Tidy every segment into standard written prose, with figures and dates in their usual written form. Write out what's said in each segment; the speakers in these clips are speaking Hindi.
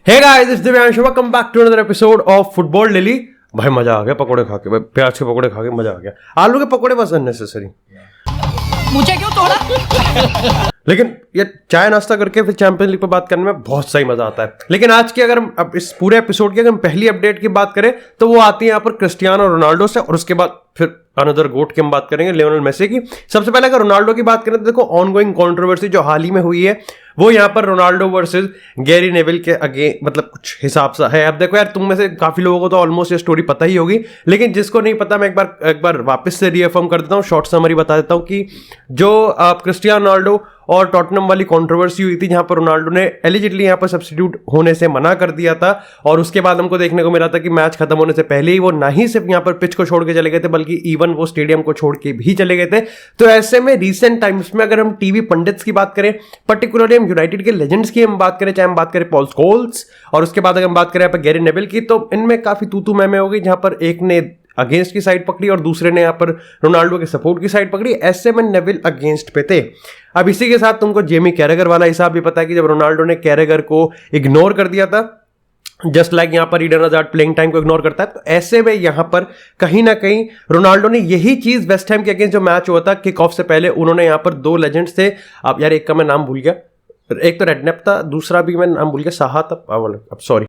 Hey guys, this Divyanshu, welcome back to another episode of football daily. भाई मजा आ गया पकोड़े खा के, भाई प्याज के पकोड़े खा के मजा आ गया। आलू के पकोड़े बस अननेसेसरी, मुझे क्यों तोड़ा? लेकिन ये चाय नाश्ता करके फिर चैंपियंस लीग पर बात करने में बहुत सही मजा आता है। लेकिन आज की अगर हम अब इस पूरे एपिसोड की अगर हम पहली अपडेट की बात करें तो वो आती है यहाँ पर क्रिस्टियानो रोनाल्डो से, और उसके बाद फिर अनदर गोट की हम बात करेंगे लियोनेल मेसी की। सबसे पहले अगर रोनाल्डो की बात करें तो देखो, ऑनगोइंग कंट्रोवर्सी जो हाल ही में हुई है वो यहाँ पर रोनाल्डो वर्सेस गैरी नेविल के मतलब कुछ हिसाब सा है। अब देखो यार, तुम में से काफी लोगों को तो ऑलमोस्ट ये स्टोरी पता ही होगी, लेकिन जिसको नहीं पता मैं एक बार वापस से रीअफर्म कर देता हूँ, शॉर्ट समरी बता देता हूँ कि जो क्रिस्टियानो रोनाल्डो और टॉटनम वाली कंट्रोवर्सी हुई थी, जहां पर रोनाल्डो ने एलिजिडली यहां पर सब्स्टिट्यूट होने से मना कर दिया था, और उसके बाद हमको देखने को मिला था कि मैच खत्म होने से पहले ही वो ना ही सिर्फ यहां पर पिच को छोड़ के चले गए थे, बल्कि इवन वो स्टेडियम को छोड़ के भी चले गए थे। तो ऐसे में रिसेंट टाइम्स में अगर हम टीवी पंडित्स की बात करें, पर्टिकुलरली हम यूनाइटेड के लेजेंड्स की हम बात करें, चाहे हम बात करें पॉल स्कोल्स, और उसके बाद अगर हम बात करें यहाँ पर गैरी नेविल की, तो इनमें काफी तू मैमे हो गई, जहां पर एक ने अगेंस्ट की साइड पकड़ी और दूसरे ने यहाँ पर रोनाल्डो के सपोर्ट की साइड पकड़ी। ऐसे में नेविल अगेंस्ट पे थे। अब इसी के साथ तुमको जेमी कैरेगर वाला हिसाब भी पता है कि जब रोनाल्डो ने कैरेगर को इग्नोर कर दिया था, जस्ट लाइक यहाँ पर ईडन हज़ार्ड प्लेइंग टाइम को इग्नोर करता है, तो ऐसे में यहाँ पर कहीं ना कहीं रोनाल्डो ने यही चीज वेस्ट हैम के अगेंस्ट जो मैच हुआ था किक ऑफ से पहले, उन्होंने यहाँ पर दो लेजेंड्स थे। अब यार एक का मैं नाम भूल गया, एक तो रेडनेप था, दूसरा भी मैं नाम भूल गया, साहा था, अब सॉरी,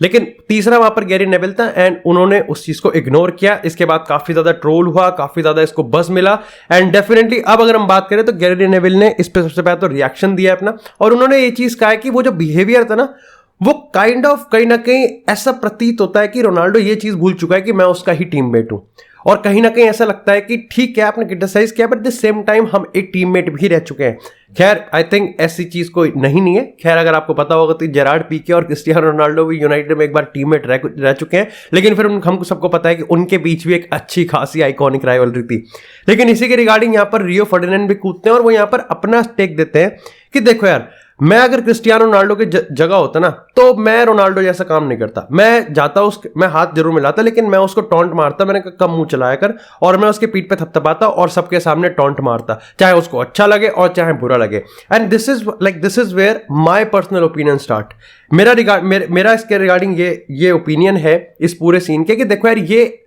लेकिन तीसरा वहां पर गैरी नेविल था, एंड उन्होंने उस चीज को इग्नोर किया। इसके बाद काफी ज्यादा ट्रोल हुआ, काफी ज्यादा इसको बस मिला, एंड डेफिनेटली अब अगर हम बात करें तो गैरी नेविल ने इस पे सबसे पहले तो रिएक्शन दिया अपना, और उन्होंने ये चीज कहा है कि वो जो बिहेवियर था ना, वो काइंड ऑफ कहीं ना कहीं ऐसा प्रतीत होता है कि रोनाल्डो ये चीज भूल चुका है कि मैं उसका ही टीममेट हूं, और कहीं ना कहीं ऐसा लगता है कि ठीक है आपने क्रिटिसाइज किया, but at the same time हम एक टीममेट भी रह चुके हैं। खैर आई थिंक ऐसी चीज कोई नहीं है। खैर अगर आपको पता होगा तो जेरार्ड पीके और क्रिस्टियानो रोनाल्डो भी यूनाइटेड में एक बार टीममेट रह चुके हैं, लेकिन फिर हमको सबको पता है कि उनके बीच भी एक अच्छी खासी आइकॉनिक राइवलरी थी। लेकिन इसी के रिगार्डिंग यहाँ पर रियो फर्डिनेंड भी कूदते हैं, और वो यहाँ पर अपना टेक देते हैं कि देखो यार, मैं अगर क्रिस्टियानो रोनाल्डो की जगह होता ना, तो मैं रोनाल्डो जैसा काम नहीं करता। मैं जाता मैं हाथ जरूर मिलाता, लेकिन मैं उसको टॉन्ट मारता, मैंने कम मुंह चलाया कर, और मैं उसके पीठ पे थपथपाता और सबके सामने टॉन्ट मारता, चाहे उसको अच्छा लगे और चाहे बुरा लगे। And this is where my personal opinion start. मेरा इसके रिगार्डिंग ये ओपिनियन है इस पूरे सीन के कि देखो यार, ये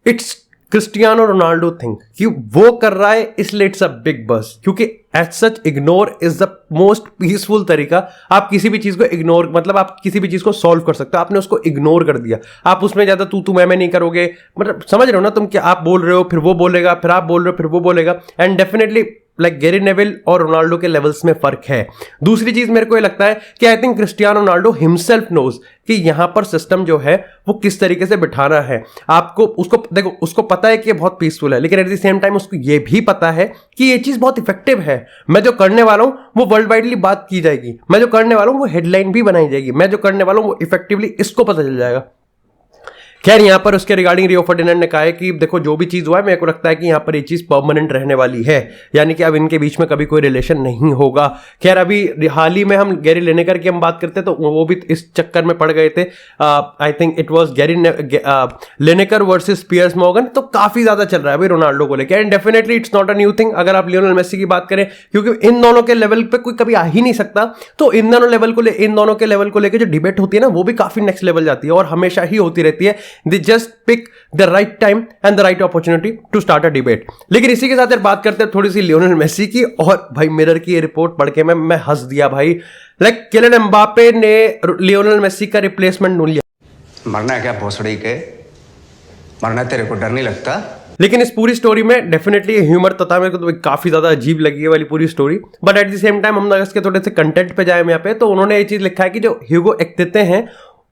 इट्स क्रिस्टियानो रोनाल्डो थिंग कि वो कर रहा है, इसलिए इट्स अ बिग बस, क्योंकि as such ignore is the most peaceful तरीका। आप किसी भी चीज को इग्नोर, मतलब आप किसी भी चीज को सॉल्व कर सकते हो, आपने उसको इग्नोर कर दिया, आप उसमें ज्यादा तू मैं नहीं करोगे, मतलब समझ रहे हो ना तुम, कि आप बोल रहे हो फिर वो बोलेगा, फिर आप बोल रहे हो फिर वो बोलेगा, and definitely like Gary Neville और रोनाल्डो के लेवल्स में फर्क है। दूसरी चीज मेरे को ये लगता है कि I think Cristiano Ronaldo himself knows कि यहां पर सिस्टम जो है वो किस तरीके से बिठाना है। आपको उसको देखो, उसको पता है कि ये बहुत पीसफुल है, लेकिन एट द सेम टाइम उसको ये भी पता है कि ये चीज बहुत इफेक्टिव है। मैं जो करने वाला हूं वो वर्ल्ड वाइडली बात की जाएगी, मैं जो करने वाला हूं वो हेडलाइन भी बनाई जाएगी, मैं जो करने वाला हूं वो इफेक्टिवली इसको पता चल जाएगा। खैर यहाँ पर उसके रिगार्डिंग रियो फर्डिनेंड ने कहा है कि देखो जो भी चीज हुआ है, मेरे को लगता है कि यहाँ पर ये चीज परमानेंट रहने वाली है, यानी कि अब इनके बीच में कभी कोई रिलेशन नहीं होगा। खैर अभी हाल ही में हम गैरी लिनेकर की हम बात करते हैं, तो वो भी इस चक्कर में पड़ गए थे। I think it was Gary Lineker versus Piers Morgan, तो काफी ज्यादा चल रहा है भाई रोनाल्डो को लेकर, and definitely it's not a new thing. अगर आप लियोनेल मेसी की बात करें, क्योंकि इन दोनों के लेवल पे कोई कभी आ ही नहीं सकता, तो इन दोनों के लेवल को लेकर जो डिबेट होती है ना, वो भी काफी नेक्स्ट लेवल जाती है, और हमेशा ही होती रहती है। They just pick the right time and the right opportunity to start a debate. लेकिन इसी के साथ यार बात करते हैं थोड़ी सी लियोनेल मेसी की, और भाई मिरर की ये रिपोर्ट पढ़ के मैं हंस दिया भाई। लाइक किलियन एम्बापे ने लियोनेल मेसी का रिप्लेसमेंट ढूंढ लिया। मरना है क्या भोसड़ी के? मरना तेरे को डर नहीं लगता? लेकिन इस पूरी स्टोरी में डेफिनेटली ह्यूमर तथा मेरे को तो काफी ज्यादा अजीब लगी है वाली पूरी story, but at the same time हम अगर इसके थोड़े से कंटेंट पे जाए यहाँ पे, तो उन्होंने ये चीज लिखा है कि जो ह्यूगो एक्टिते हैं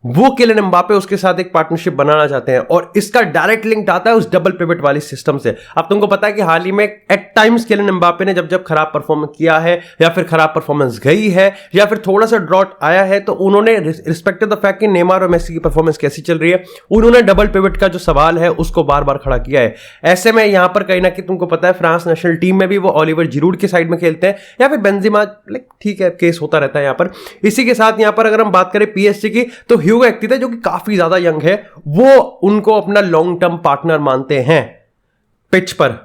वो किलियन एम्बापे उसके साथ एक पार्टनरशिप बनाना चाहते हैं, और इसका डायरेक्ट लिंक आता है उस डबल पिवट वाली सिस्टम से। अब तुमको पता है कि हाल ही में एट टाइम्स किलियन एम्बापे ने जब खराब परफॉर्मेंस किया है, या फिर खराब परफॉर्मेंस गई है, या फिर थोड़ा सा ड्रॉट आया है, तो उन्होंने रिस्पेक्ट द फैक्ट कि नेमार और मेसी की परफॉर्मेंस कैसी चल रही है, उन्होंने डबल पिवट का जो सवाल है उसको बार बार खड़ा किया है। ऐसे में यहां पर कहीं ना कहीं तुमको पता है फ्रांस नेशनल टीम में भी वो ओलिवर जिरूड के साइड में खेलते हैं, या फिर बेंजेमा, लाइक ठीक है केस होता रहता है यहाँ पर। इसी के साथ यहाँ पर अगर हम बात करें पीएसजी की, तो ह्यूगो एक्टिते जो कि काफी ज्यादा यंग है, वो उनको अपना लॉन्ग टर्म पार्टनर मानते हैं, पिच पर,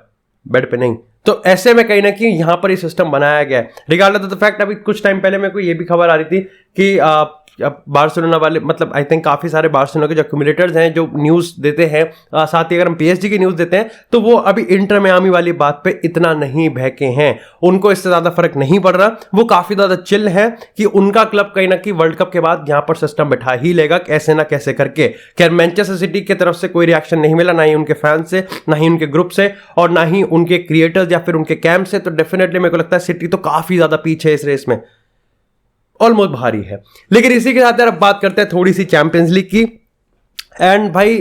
बेड पे नहीं। तो ऐसे में कहीं ना कहीं यहां पर ये सिस्टम बनाया गया है। रिगार्डलेस ऑफ द फैक्ट, अभी कुछ टाइम पहले मेरे को ये भी खबर आ रही थी कि अब बार्सिलोना वाले, मतलब आई थिंक काफी सारे बार्सिलोना के जो एक्यूमुलेटर्स हैं जो न्यूज देते हैं, साथ ही अगर हम पीएसजी की न्यूज देते हैं तो वो अभी इंटर मियामी वाली बात पे इतना नहीं बहके हैं, उनको इससे ज्यादा फर्क नहीं पड़ रहा। वो काफी ज्यादा चिल है कि उनका क्लब कहीं ना कहीं वर्ल्ड कप के बाद यहां पर सिस्टम बैठा ही लेगा कैसे ना कैसे करके। खैर मैनचेस्टर सिटी की तरफ से कोई रिएक्शन नहीं मिला, ना ही उनके फैंस से, ना ही उनके ग्रुप से, और ना ही उनके क्रिएटर्स या फिर उनके कैंप से। तो डेफिनेटली मेरे को लगता है सिटी तो काफी ज्यादा पीछे है इस रेस में, ऑलमोस्ट भारी है। लेकिन इसी के साथ यार अब बात करते हैं थोड़ी सी चैंपियंस लीग की। एंड भाई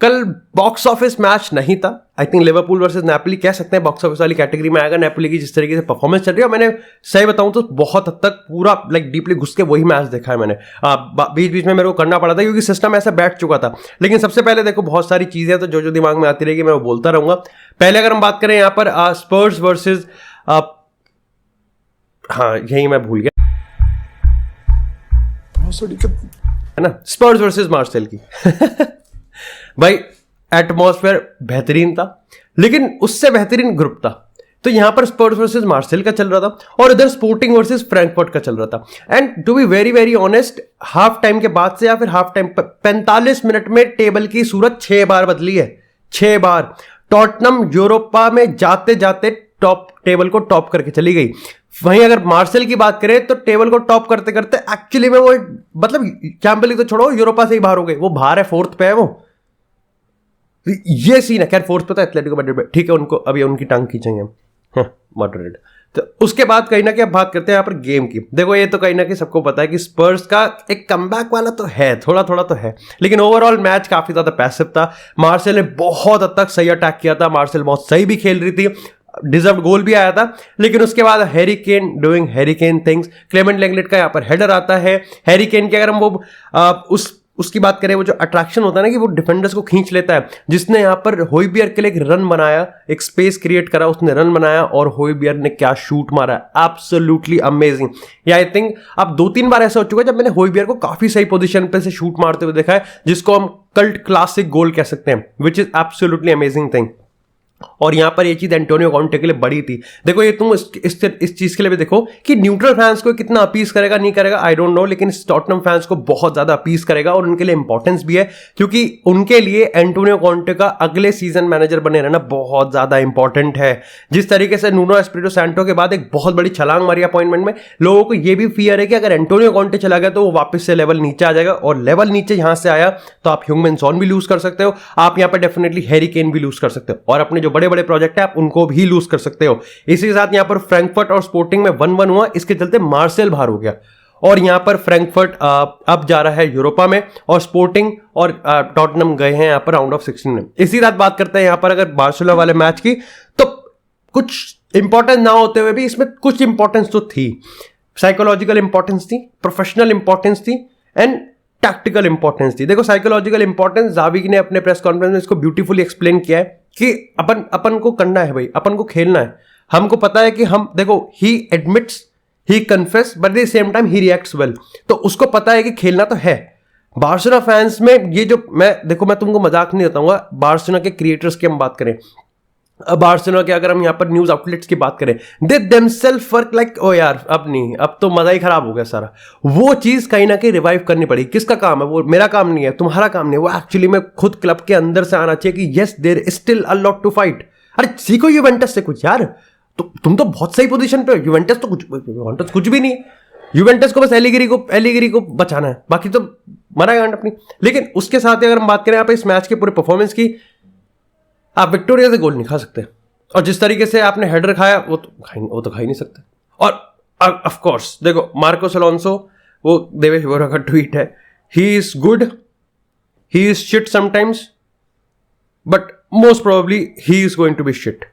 कल बॉक्स ऑफिस मैच नहीं था, I think Liverpool versus Napoli कह सकते हैं बॉक्स ऑफिस वाली कैटेगरी में आएगा। नेपोली की जिस तरीके से परफॉर्मेंस चल रही है, मैंने सही बताऊं तो बहुत हद तक पूरा डीपली घुस के वही मैच देखा है मैंने। बीच बीच में मेरे को करना पड़ा था क्योंकि सिस्टम ऐसा बैठ चुका था। लेकिन सबसे पहले देखो बहुत सारी चीजें तो जो दिमाग में आती रहेगी मैं वो बोलता रहूंगा। पहले अगर हम बात करें यहाँ पर स्पर्स वर्सेज, हाँ यही मैं भूल गया है ना, स्पर्स वर्सेस मार्सेल की भाई एटमॉस्फेयर बेहतरीन था, लेकिन उससे बेहतरीन ग्रुप था। तो यहां पर स्पर्स वर्सेस मार्सेल का चल रहा था और इधर स्पोर्टिंग वर्सेस फ्रैंकफर्ट का चल रहा था। And to be very very honest, half time के बाद से या फिर हाफ टाइम 45 मिनट में टेबल की सूरत 6 बार बदली है, 6 बार। टॉटनम यूरोपा में जाते जाते टॉप टेबल को टॉप करके चली गई। वहीं अगर मार्सेल की बात करें तो टेबल को टॉप करते करते एक्चुअली में वो मतलब चैंपियंस लीग तो छोड़ो, यूरोपा से ही बाहर हो गए। वो बाहर है, 4th पे है वो, ये सीन है। खैर 4th पे तो एथलेटिको मैड्रिड, ठीक है, उनको अभी उनकी टांग खींचेंगे मैड्रिड। तो उसके बाद कहीं ना कहीं अब बात करते हैं यहाँ पर गेम की। देखो ये तो कहीं ना कहीं सबको पता है कि स्पर्स का एक कमबैक वाला तो है, थोड़ा थोड़ा तो है, लेकिन ओवरऑल मैच काफी ज्यादा पैसिव था। मार्सेल ने बहुत हद तक सही अटैक किया था, मार्सेल बहुत सही भी खेल रही थी, डिजर्व गोल भी आया था। लेकिन उसके बाद Harry Kane doing Harry Kane things, Clement Lenglet का यहाँ पर हेडर आता है। हैरी केन की अगर हम वो उसकी बात करें, वो जो अट्रैक्शन होता है ना कि वो डिफेंडर्स को खींच लेता है, जिसने यहाँ पर होइबियर के लिए एक रन बनाया, एक स्पेस क्रिएट करा, उसने रन बनाया और होइबियर ने क्या शूट मारा, एब्सोल्युटली अमेजिंग। या आई थिंक अब 2-3 बार ऐसा हो चुका है जब मैंने होइबियर को काफी सही पोजीशन पे से शूट मारते हुए देखा है, जिसको हम कल्ट क्लासिक गोल कह सकते हैं, which is absolutely amazing thing. और यहां पर ये चीज एंटोनियो कॉन्टे के लिए बड़ी थी। देखो ये तुम इस चीज के लिए भी देखो कि न्यूट्रल फैंस को कितना अपीस करेगा नहीं करेगा आई डोंट नो, लेकिन टॉटनम फैंस को बहुत ज्यादा अपीस करेगा और उनके लिए इंपॉर्टेंस भी है, क्योंकि उनके लिए एंटोनियो कॉन्टे का अगले सीजन मैनेजर बने रहना बहुत ज्यादा इंपॉर्टेंट है। जिस तरीके से नूनो एस्पिरिटो सैंटो के बाद एक बहुत बड़ी छलांग मारी अपॉइंटमेंट में, लोगों को यह भी फियर है कि अगर एंटोनियो कॉन्टे चला गया तो वो वापस से लेवल नीचे आ जाएगा, और लेवल नीचे यहां से आया तो आप ह्यूंगमिन सॉन भी लूज कर सकते हो, आप यहां पर डेफिनेटली हैरी केन भी लूज कर सकते हो, और अपने जो बड़े बड़े प्रोजेक्ट है आप उनको भी लूज कर सकते हो। इसी के साथ यहां पर फ्रैंकफर्ट और स्पोर्टिंग में 1-1 हुआ, इसके चलते मार्सेल बाहर हो गया और यहां पर फ्रैंकफर्ट अब जा रहा है यूरोपा में और स्पोर्टिंग और टॉटनम गए हैं यहां पर राउंड ऑफ 16 में। इसी रात बात करते हैं यहां पर अगर बार्सिलोना वाले मैच की, तो कुछ इंपॉर्टेंस ना होते हुए भी इसमें कुछ इंपॉर्टेंस तो थी। साइकोलॉजिकल इंपॉर्टेंस थी, प्रोफेशनल इंपॉर्टेंस थी एंड टैक्टिकल इंपॉर्टेंस थी। देखो साइकोलॉजिकल इंपॉर्टेंस ज़ावी ने अपने प्रेस कॉन्फ्रेंस में इसको ब्यूटीफुली एक्सप्लेन किया है कि अपन को करना है भाई, अपन को खेलना है। हमको पता है कि हम, देखो ही admits, he confess, but at the same time he reacts well, तो उसको पता है कि खेलना तो है। बार्सिलोना फैंस में ये जो मैं तुमको मजाक नहीं बताऊंगा, बार्सिलोना के क्रिएटर्स की हम बात करें, बार्सिलोना के अगर हम यहाँ पर न्यूज आउटलेट्स की बात करें, they themselves work like oh यार अब नहीं, अब तो मजा ही खराब हो गया सारा। वो चीज कहीं ना कहीं रिवाइव करनी पड़ेगी। किसका काम है वो? मेरा काम नहीं है, तुम्हारा काम नहीं है, वो एक्चुअली में खुद क्लब के अंदर से आना चाहिए कि yes there is still a lot to fight. अरे सीखो यूवेंटस से कुछ यार, तुम तो बहुत सही पोजीशन पे हो, यूवेंटस कुछ भी नहीं है। यूवेंटस को बस एलिगिरी को बचाना है, बाकी तो मरा गांड अपनी। लेकिन उसके साथ ही अगर हम बात करें यहाँ पे इस मैच के पूरे परफॉर्मेंस की, आप विक्टोरिया से गोल नहीं खा सकते, और जिस तरीके से आपने हेडर खाया वो तो खा ही नहीं सकते। और ऑफ कोर्स देखो मार्कोस अलोंसो, वो देवेश वोरा का ट्वीट है, he is good, he is shit sometimes, but most probably he is going to be shit.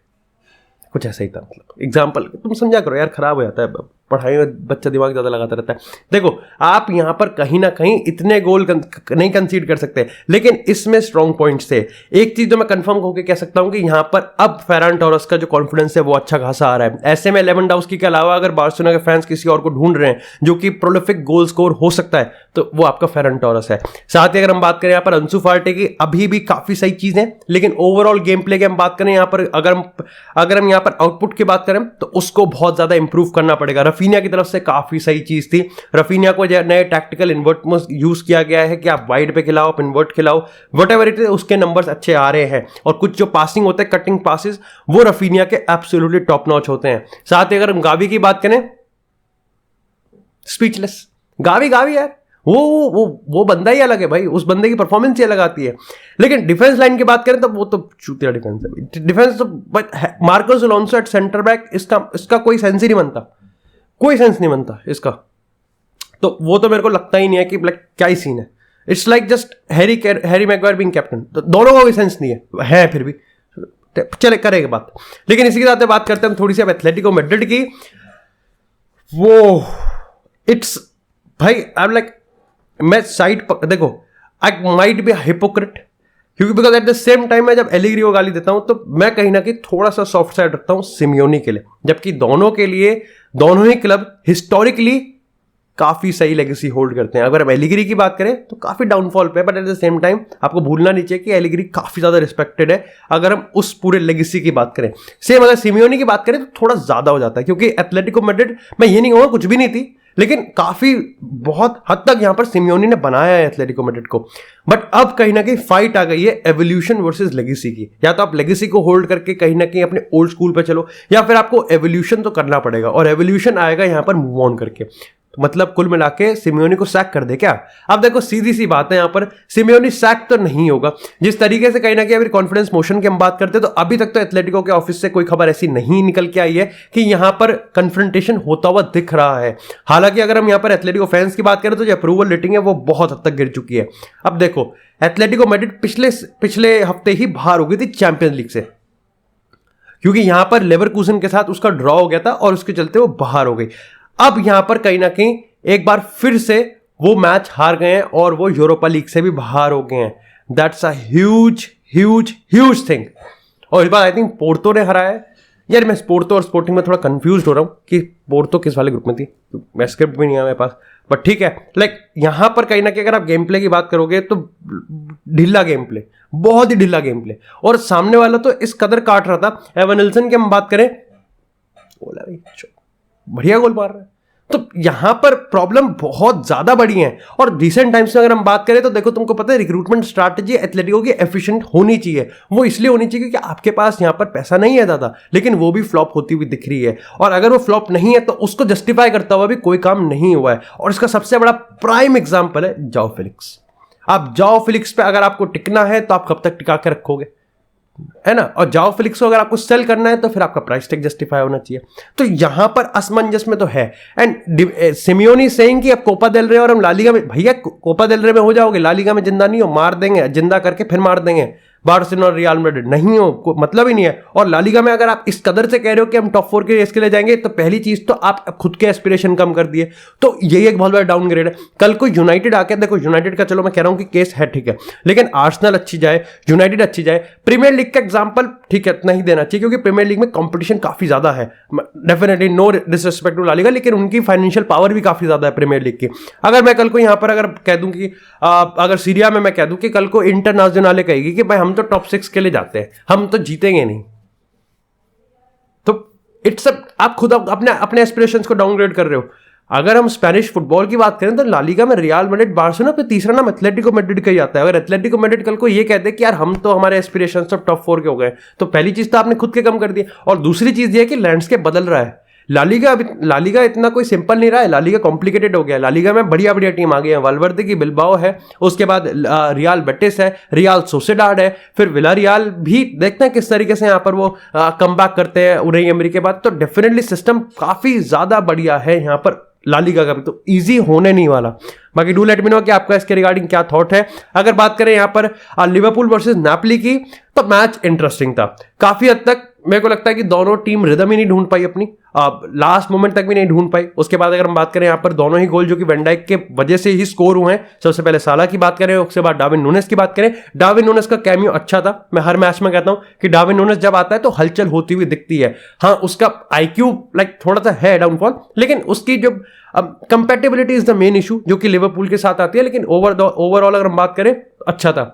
कुछ ऐसा ही था, मतलब एग्जाम्पल तुम समझा करो यार, खराब हो जाता है अब। पढ़ाई में बच्चा दिमाग ज़्यादा लगाता रहता है। देखो आप यहाँ पर कहीं ना कहीं इतने गोल नहीं कंसीड कर सकते, लेकिन इसमें स्ट्रॉन्ग पॉइंट्स थे। एक चीज़ जो मैं कंफर्म होकर कह सकता हूँ कि यहाँ पर अब फेरान टोरेस का जो कॉन्फिडेंस है वो अच्छा खासा आ रहा है। ऐसे में लेवेंडोव्स्की के अलावा अगर बार्सिलोना के फैंस किसी और को ढूंढ रहे हैं जो कि प्रोलिफिक गोल स्कोर हो सकता है तो वो आपका फेरान टोरेस है। साथ ही अगर हम बात करें यहाँ पर अंसु फाटी की, अभी भी काफ़ी सही चीज़ें, लेकिन ओवरऑल गेम प्ले की हम बात करें यहाँ पर, अगर हम यहाँ पर आउटपुट की बात करें तो उसको बहुत ज़्यादा इंप्रूव करना पड़ेगा। रफीनिया की तरफ से काफ़ी सही चीज़ थी। रफीनिया को नए टैक्टिकल इन्वर्ट में यूज़ किया गया है कि आप वाइड पे खिलाओ, आप इन्वर्ट खिलाओ, वट एवर इट इज, उसके नंबर्स अच्छे आ रहे हैं। और कुछ जो पासिंग होते हैं, कटिंग पासिस, वो रफीनिया के एब्सोल्युटली टॉप नॉच होते हैं। साथ ही अगर हम गावी की बात करें, स्पीचलेस गावी यार, वो बंदा ही अलग है भाई, उस बंदे की परफॉर्मेंस ही अलग आती है। लेकिन डिफेंस लाइन की बात करें तो वो तो चूतिया डिफेंस है। डिफेंस तो Marcos Alonso at centre back, इसका कोई सेंस ही नहीं बनता, कोई सेंस नहीं बनता इसका। तो वो तो मेरे को लगता ही नहीं है कि लाइक क्या ही सीन है। It's like just Harry Maguire being captain, तो दोनों का कोई सेंस नहीं है फिर भी चले करेंगे बात। लेकिन इसी के साथ बात करते हैं हम थोड़ी सी अब एथलेटिको मैड्रिड की। वो इट्स भाई आई एम लाइक, मैं साइड पर देखो, आई माइट बी हिपोक्रेट, क्योंकि because at the same time मैं जब एलिग्री को गाली देता हूं तो मैं कहीं ना कहीं थोड़ा सा सॉफ्ट साइड रखता हूं सिमियोनी के लिए, जबकि दोनों के लिए दोनों ही क्लब हिस्टोरिकली काफी सही लेगेसी होल्ड करते हैं। अगर हम एलिग्री की बात करें तो काफी डाउनफॉल पे, but at the same time आपको भूलना नहीं चाहिए कि एलिग्री काफी ज्यादा रिस्पेक्टेड है अगर हम उस पूरे लेगेसी की बात करें। सेम अगर सिमियोनी की बात करें तो थोड़ा ज्यादा हो जाता है, क्योंकि एथलेटिको मैड्रिड, मैं ये नहीं कहूंगा कुछ भी नहीं थी, लेकिन काफी बहुत हद तक यहां पर सिमियोनी ने बनाया है एथलेटिको मैड्रिड को। बट अब कहीं ना कहीं फाइट आ गई है एवोल्यूशन वर्सेस लेगेसी की। या तो आप लेगेसी को होल्ड करके कहीं ना कहीं अपने ओल्ड स्कूल पे चलो, या फिर आपको एवोल्यूशन तो करना पड़ेगा, और एवोल्यूशन आएगा यहां पर मूव ऑन करके। तो मतलब कुल मिला के सिमियोनी को सैक कर दे क्या? अब देखो सीधी सी बात है, यहां पर सिमियोनी सैक तो नहीं होगा। जिस तरीके से कहीं ना कहीं अभी कॉन्फिडेंस मोशन की हम बात करते हैं तो अभी तक तो एथलेटिको के ऑफिस से कोई खबर ऐसी नहीं निकल के आई है कि यहां पर कन्फ्रंटेशन होता हुआ दिख रहा है। हालांकि अगर हम यहां पर एथलेटिको फैंस की बात करें तो जो अप्रूवल रेटिंग है वो बहुत हद तक गिर चुकी है। अब देखो एथलेटिको मैड्रिड पिछले हफ्ते ही बाहर हो गई थी चैंपियंस लीग से, क्योंकि यहां पर लेवरकूजन के साथ उसका ड्रॉ हो गया था और उसके चलते वो बाहर हो गई। अब यहां पर कहीं ना कहीं एक बार फिर से वो मैच हार गए हैं और वो यूरोपा लीग से भी बाहर हो गए हैं। That's a huge huge huge thing. और इस बार आई थिंक पोर्तो ने हराया है। यार मैं पोर्तो और स्पोर्टिंग में थोड़ा कंफ्यूज हो रहा हूं कि पोर्तो किस वाले ग्रुप में थी, मैं स्क्रिप्ट भी नहीं है मेरे पास, बट ठीक है। लाइक यहां पर कहीं ना कहीं अगर आप गेम प्ले की बात करोगे तो ढीला गेम प्ले, बहुत ही ढीला गेम प्ले, और सामने वाला तो इस कदर काट रहा था। एवनल्सन की हम बात करें, बोला भाई बढ़िया गोल मार रहा है। तो यहां पर प्रॉब्लम बहुत ज्यादा बड़ी है। और रिसेंट टाइम्स में अगर हम बात करें तो देखो, तुमको पता है रिक्रूटमेंट स्ट्रैटेजी एथलेटिको की एफिशिएंट होनी चाहिए। वो इसलिए होनी चाहिए क्योंकि आपके पास यहां पर पैसा नहीं है ज्यादा, लेकिन वो भी फ्लॉप होती हुई दिख रही है। और अगर वो फ्लॉप नहीं है तो उसको जस्टिफाई करता हुआ भी कोई काम नहीं हुआ है। और इसका सबसे बड़ा प्राइम एग्जाम्पल है जाओ फेलिक्स। आप जाओ फेलिक्स पे अगर आपको टिकना है तो आप कब तक टिका के रखोगे, है ना? और जाओ फेलिक्स को अगर आपको सेल करना है तो फिर आपका प्राइस टैग जस्टिफाई होना चाहिए। तो यहां पर असमंजस में तो है। एंड सिमियोनी सेइंग कि अब कोपा देल रे और हम लालिगा में, भैया कोपा देल रे में हो जाओगे, लालिगा में जिंदा नहीं हो, मार देंगे, जिंदा करके फिर मार देंगे। बार्सिलोना और रियल मैड्रिड नहीं हो, मतलब ही नहीं है। और लालिगा में अगर आप इस कदर से कह रहे हो कि हम टॉप 4 के रेस के लिए जाएंगे, तो पहली चीज तो आप खुद के एस्पिरेशन कम कर दिए, तो यही एक बहुत बड़ा डाउनग्रेड है। कल को यूनाइटेड आके देखो, यूनाइटेड का चलो मैं कह रहा हूं कि केस है ठीक है, लेकिन आर्सेनल अच्छी जाए, यूनाइटेड अच्छी जाए, प्रीमियर लीग का एग्जांपल ठीक है नहीं देना चाहिए, क्योंकि प्रीमियर लीग में कंपटीशन काफी ज्यादा है। Definitely no disrespect to LaLiga, लेकिन उनकी फाइनेंशियल पावर भी काफी ज्यादा है प्रीमियर लीग की। अगर मैं कल को यहां पर अगर कह दूं कि अगर सीरिया में मैं कह दूं कि कल को इंटरनेशनल कहेगी कि भाई हम तो टॉप 6 के लिए जाते हैं, हम तो जीतेंगे नहीं, तो इट्स आप खुद अपने एस्पिरेशंस को डाउनग्रेड कर रहे हो। अगर हम स्पेनिश फुटबॉल की बात करें तो लालिगा में रियल मैड्रिड, बार्सिलोना पे तीसरा नाम एथलेटिको मैड्रिड का ही आता है। अगर एथलेटिको मैड्रिड कल को ये कहते हैं कि यार हम तो हमारे एस्पिरेशंस तो टॉप 4 के हो गए, तो पहली चीज तो आपने खुद के कम कर दिया। और दूसरी चीज ये है कि लैंडस्केप बदल रहा है। लालिगा इतना कोई सिंपल नहीं रहा है, लालिगा कॉम्प्लिकेटेड हो गया। लालिगा में बढ़िया बढ़िया टीम आ गई है, वाल्वर्दे की बिल्बाओ है, उसके बाद रियल बेटिस है, रियल सोसेडाड है, फिर विलारियल भी देखते हैं किस तरीके से यहाँ पर वो कमबैक करते हैं उनई एमरी के बाद। तो डेफिनेटली सिस्टम काफी ज्यादा बढ़िया है यहाँ पर लालिगा का भी, तो इजी होने नहीं वाला। बाकी डू लेट मी नो कि आपका इसके रिगार्डिंग क्या थॉट है। अगर बात करें यहाँ पर लिवरपूल वर्सेस नापोली की, तो मैच इंटरेस्टिंग था काफी हद तक। मेरे को लगता है कि दोनों टीम रिदम ही नहीं ढूंढ पाई अपनी, लास्ट मोमेंट तक भी नहीं ढूंढ पाई। उसके बाद अगर हम बात करें यहाँ पर दोनों ही गोल जो कि वैन डाइक के वजह से ही स्कोर हुए हैं, सबसे पहले साला की बात करें, उसके बाद डार्विन नूनेस की बात करें। डार्विन नूनेस का कैमियो अच्छा था, मैं हर मैच में कहता हूं कि डार्विन नूनेस जब आता है तो हलचल होती हुई दिखती है। हाँ, उसका आईक्यू लाइक थोड़ा सा है डाउनफॉल, लेकिन उसकी जो compatibility is the main issue जो कि लिवरपूल के साथ आती है। लेकिन ओवरऑल अगर हम बात करें अच्छा था।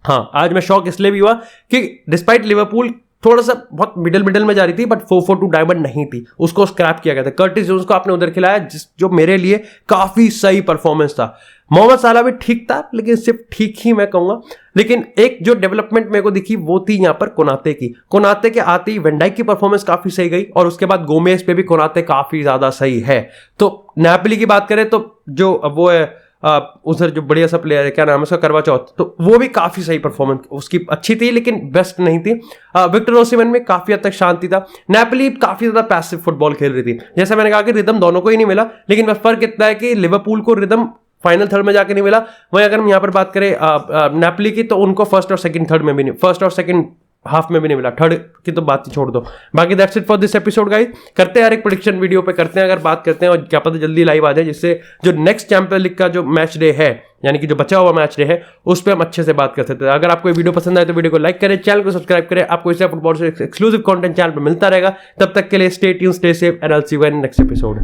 हाँ, आज मैं शॉक इसलिए भी हुआ कि डिस्पाइट लिवरपूल थोड़ा सा बहुत मिडल में जा रही थी, बट 4-4-2 डायमंड नहीं थी, उसको स्क्रैप किया गया था। कर्टिस जोन्स को आपने उधर खिलाया, जो मेरे लिए काफी सही परफॉर्मेंस था। मोहम्मद साला भी ठीक था, लेकिन सिर्फ ठीक ही मैं कहूंगा। लेकिन एक जो डेवलपमेंट मेरे को दिखी वो थी यहाँ पर कोनाते की। कोनाते के आते ही वैन डाइक की परफॉर्मेंस काफी सही गई, और उसके बाद गोमेज पे भी कोनाते काफी ज्यादा सही है। तो नेपोली की बात करें तो जो वो है उधर जो बढ़िया सा प्लेयर है, क्या नाम है उसका, करवा चौथ, तो वो भी काफी सही परफॉर्मेंस उसकी अच्छी थी, लेकिन बेस्ट नहीं थी। विक्टर ओसिमन में काफी हद तक शांति था। नेपोली काफी ज्यादा पैसिव फुटबॉल खेल रही थी। जैसा मैंने कहा कि रिदम दोनों को ही नहीं मिला, लेकिन बस फर्क इतना है कि लिवरपूल को रिदम फाइनल थर्ड में जाके नहीं मिला। वहीं अगर हम यहाँ पर बात करें नेपोली की, तो उनको फर्स्ट और सेकंड थर्ड में भी नहीं, फर्स्ट और सेकंड हाफ में भी नहीं मिला, थर्ड की तो बात ही छोड़ दो। बाकी that's it for this episode guys. करते हैं यार एक प्रेडिक्शन वीडियो पे करते हैं, अगर बात करते हैं, और क्या पता जल्दी लाइव आ जाए, जिससे जो नेक्स्ट चैंपियन लीग का जो मैच डे है, यानी कि जो बचा हुआ मैच डे है, उस पर हम अच्छे से बात कर सकते हैं। अगर आपको ये वीडियो पसंद आए तो वीडियो को लाइक करें, चैनल को सब्सक्राइब करें। आपको इससे फुटबॉल से एक्सक्लूसिव कंटेंट चैनल पर मिलता रहेगा। तब तक के लिए stay tuned, stay safe, and I will see you in next episode.